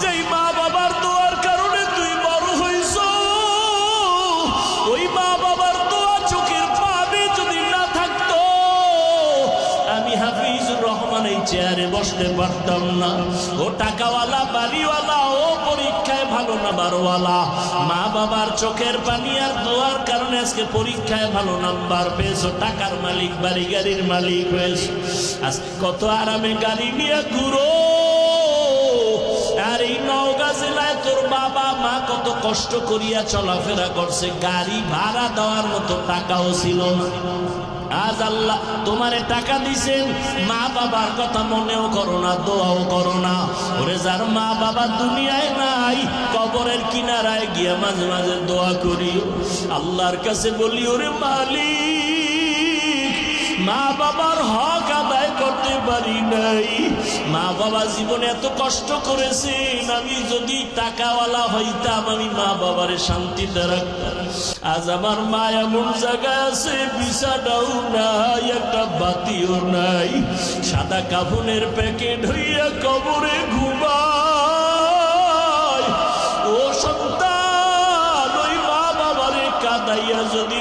যেই মা বাবার দোয়ার কারণে তুই বড় হইছ, ওই মা বাবার দোয়া চোখের পানি যদি না থাকতো, আমি হাফিজুর রহমান এই চেয়ারে বসতে পারতাম না। ও টাকাওয়ালা, বাড়িওয়ালা, ও পরীক্ষায় ভালো নাম্বারওয়ালা, মা বাবার চোখের পানি আর দোয়ার কারণে আজকে পরীক্ষায় ভালো নাম্বার পেয়েছো, টাকার মালিক, বাড়ি গাড়ির মালিক হয়েছো। আজকে কত আরামে গাড়ি নিয়ে ঘুরো। আর এই নওগাঁ জেলায় তোর বাবা মা কত কষ্ট করিয়া চলাফেরা করছে, গাড়ি ভাড়া দেওয়ার মতো টাকাও ছিল না। আজ আল্লাহ তোমারে টাকা দিছেন, মা বাবার কথা মনেও করো না, দোয়াও করো না। ওরে যার মা বাবা দুনিয়ায় নাই, কবরের কিনারায় গিয়া মাঝে মাঝে দোয়া করিও, আল্লাহর কাছে বলি, ওরে মালিক, মা বাবার হক আদায় করতে পারি নাই, মা বাবা জীবনে এত কষ্ট করেছেন, আমি যদি টাকাওয়ালা হইতাম আমি মা বাবারে শান্তিতে রাখতাম। আজ আমার মা এমন জায়গায় আছে, বিছানাও নাই, একটা বাতিও নাই, সাদা কাফনের প্যাকেট হইয়া কবরে ঘুমায়। ও সন্তান, ওই মা বাবারে কাঁদাইয়া যদি